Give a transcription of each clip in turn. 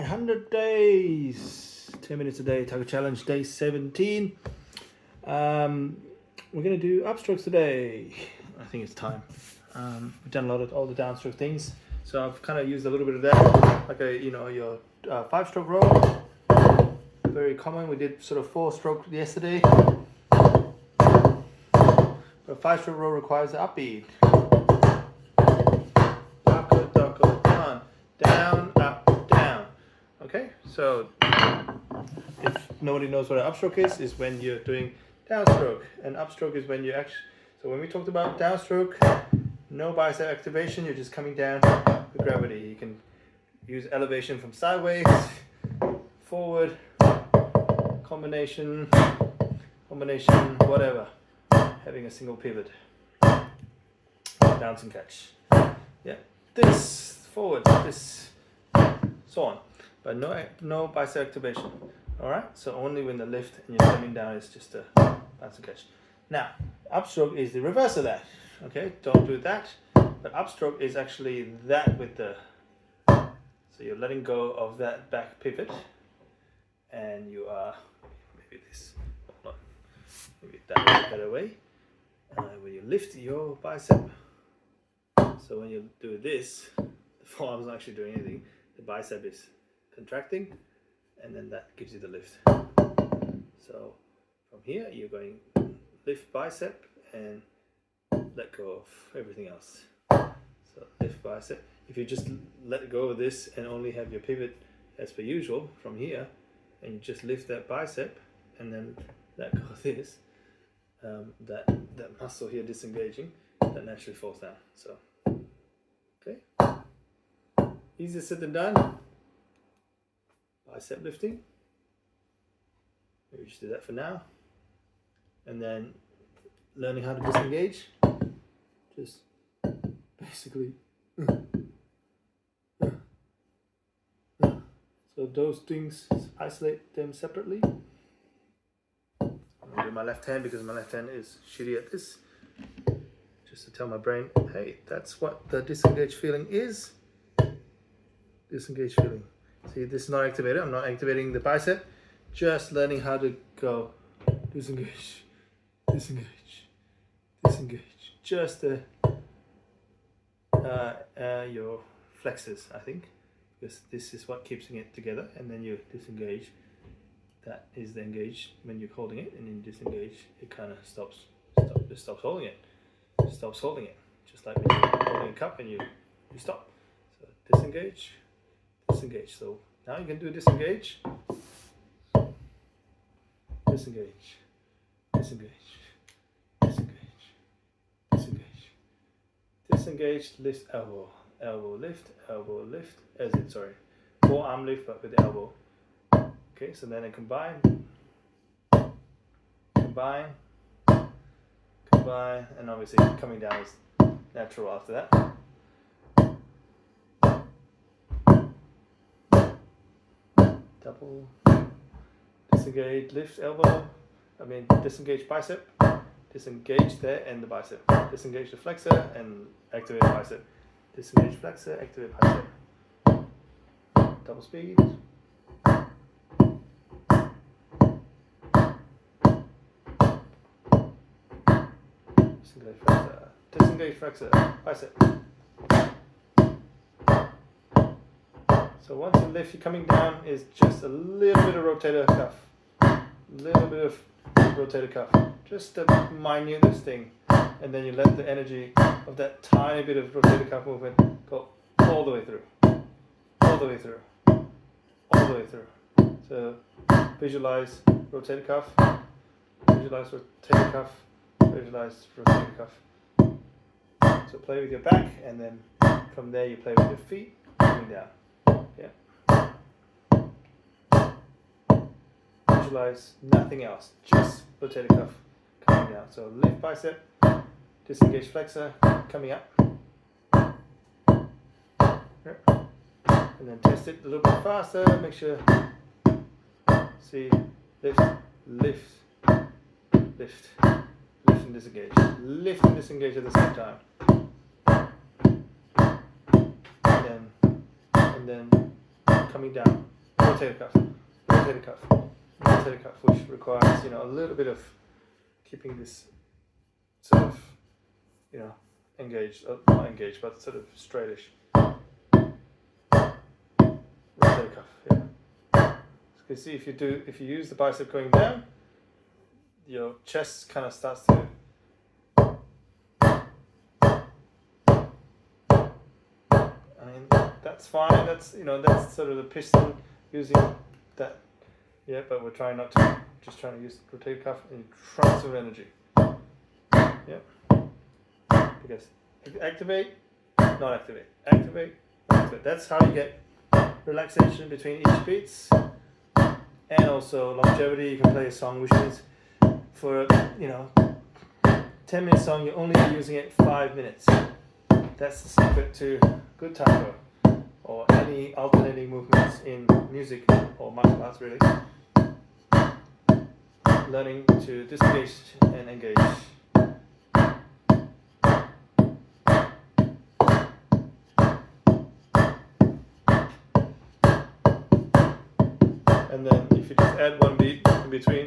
100 days, 10 minutes a day, Taco Challenge, day 17. We're going to do upstrokes today. I think it's time. We've done a lot of all the downstroke things. So I've kind of used a little bit of that, like your 5-stroke row. Very common. We did sort of 4-stroke yesterday. But 5-stroke row requires the upbeat. Taco, taco, on, down, up, down. Okay, so if nobody knows what an upstroke is when you're doing downstroke, and upstroke is when you actually. So when we talked about downstroke, no bicep activation. You're just coming down with gravity. You can use elevation from sideways, forward, combination, whatever. Having a single pivot, bounce and catch. Yeah, this forward, this, so on. But no bicep activation. All right. So only when the lift and you're coming down is just a bounce and catch. Now, upstroke is the reverse of that. Okay, don't do that. But upstroke is actually that with the. So you're letting go of that back pivot, and you are maybe this. Hold on, maybe that is a better way. When you lift your bicep. So when you do this, the forearm's not actually doing anything. The bicep is contracting, and then that gives you the lift. So from here, you're going lift bicep and let go of everything else. So lift bicep. If you just let go of this and only have your pivot as per usual from here, and you just lift that bicep and then let go of this, that muscle here disengaging, that naturally falls down. So, okay, easier said than done. Bicep lifting. Maybe just do that for now, and then learning how to disengage. Just basically. So those things, isolate them separately. I'm gonna do my left hand because my left hand is shitty at this. Just to tell my brain, hey, that's what the disengaged feeling is. Disengaged feeling. See, this is not activated. I'm not activating the bicep. Just learning how to go disengage, disengage, disengage. Just your flexors, I think, because this is what keeps it together. And then you disengage. That is the engage when you're holding it, and then disengage. It kind of stops holding it. Stops holding it, just like when you're holding a cup and you stop. So disengage, disengage. So now you can do disengage, disengage, disengage, disengage, disengage, disengage. Lift elbow, elbow lift, as in forearm lift, but with the elbow. Okay, so then I combine, and obviously coming down is natural after that. Double, disengage, lift elbow, disengage bicep, disengage there and the bicep, disengage the flexor and activate the bicep, disengage flexor, activate bicep, double speed. Disengage flexor, bicep. So once you lift, you're coming down is just a little bit of rotator cuff. Just the minutest thing. And then you let the energy of that tiny bit of rotator cuff movement go all the way through. So visualize rotator cuff, visualize rotator cuff, visualize rotator cuff. So play with your back, and then from there you play with your feet coming down. Yeah. Visualize nothing else, just rotator cuff coming down. So lift bicep, disengage flexor coming up. And then test it a little bit faster. Make sure. See, lift, and disengage. Lift and disengage at the same time. And then coming down. rotator cuff, rotator cuff, rotator cuff, which requires, you know, a little bit of keeping this sort of, you know, engaged, not engaged, but sort of straightish. Rotator cuff, yeah. So you can see if you use the bicep going down, your chest kind of starts to that's fine. That's, you know, that's sort of the piston using that. Yeah, but we're trying not to. Just trying to use rotator cuff and transfer energy. Yeah. Because activate, not activate, activate, activate. That's how you get relaxation between each beats, and also longevity. You can play a song which is for, you know, 10-minute song. You're only using it 5 minutes. That's the secret to good tempo, or any alternating movements in music or martial arts, really. Learning to disengage and engage. And then if you just add one beat in between,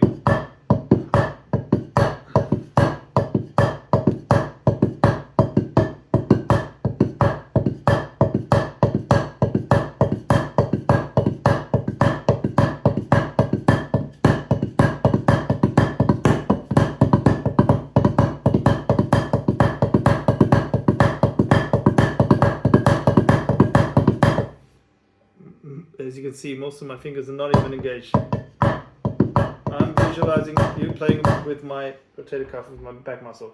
as you can see, most of my fingers are not even engaged. I'm visualizing you playing with my rotator cuff, with my back muscle.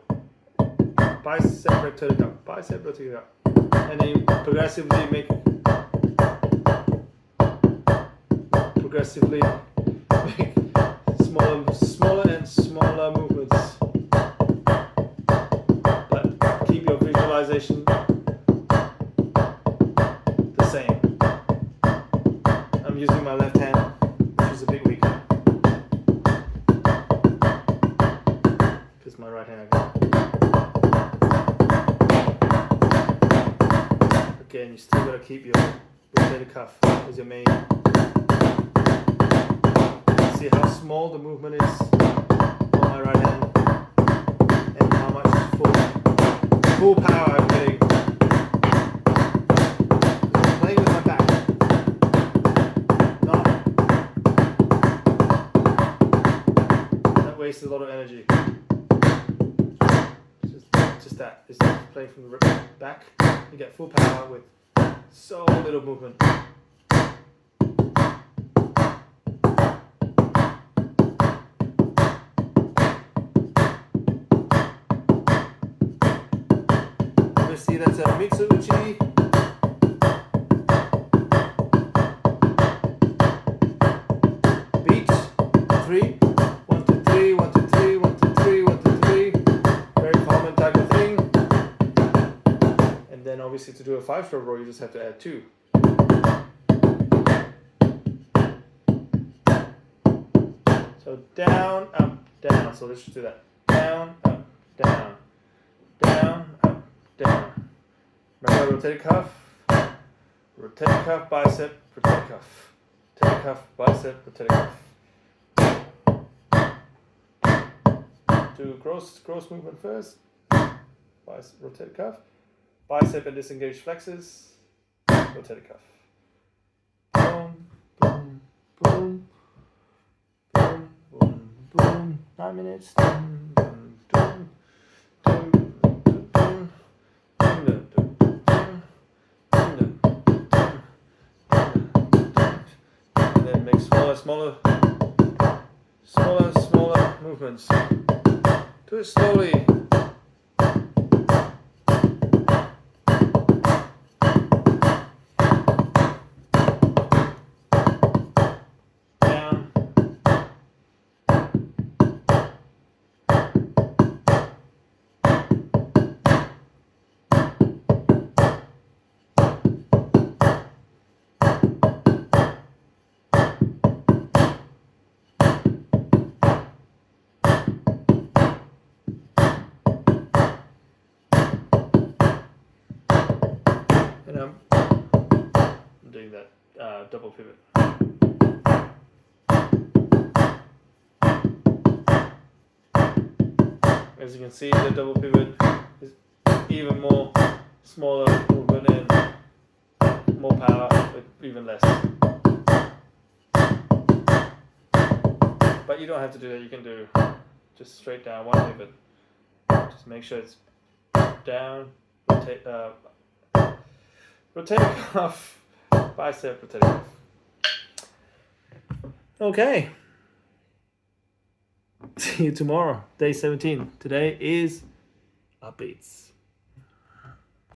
Bicep, rotator cuff, bicep, rotator cuff. And then you progressively make smaller and smaller movements. But keep your visualization the same. I'm using my left hand, which is a bit weaker, because my right hand again, you still got to keep your rotator cuff as your main. See how small the movement is on my right hand, and how much full power I'm getting. I'm playing with my back. Wastes a lot of energy. Just that. It's just playing from the back. You get full power with so little movement. Obviously, that's a Mitsubishi. Beat 3. Obviously, to do a 5-stroke roll, you just have to add 2. So down, up, down. So let's just do that. Down, up, down. Down, up, down. Remember rotator cuff, bicep, rotator cuff. Rotator cuff, bicep, rotator cuff. Do gross movement first. Bicep, rotator cuff. Bicep and disengage flexors, rotator cuff. Boom, boom, boom, boom, boom, boom. 9 minutes. Boom, boom, boom, boom, boom, boom, boom, boom, boom. And then make smaller movements. Do it slowly. And I'm doing that double pivot. As you can see, the double pivot is even more smaller movement and more power with even less. But you don't have to do that. You can do just straight down one pivot. Just make sure it's down, rotating off, bicep rotating off. Okay. See you tomorrow, day 17. Today is upbeats.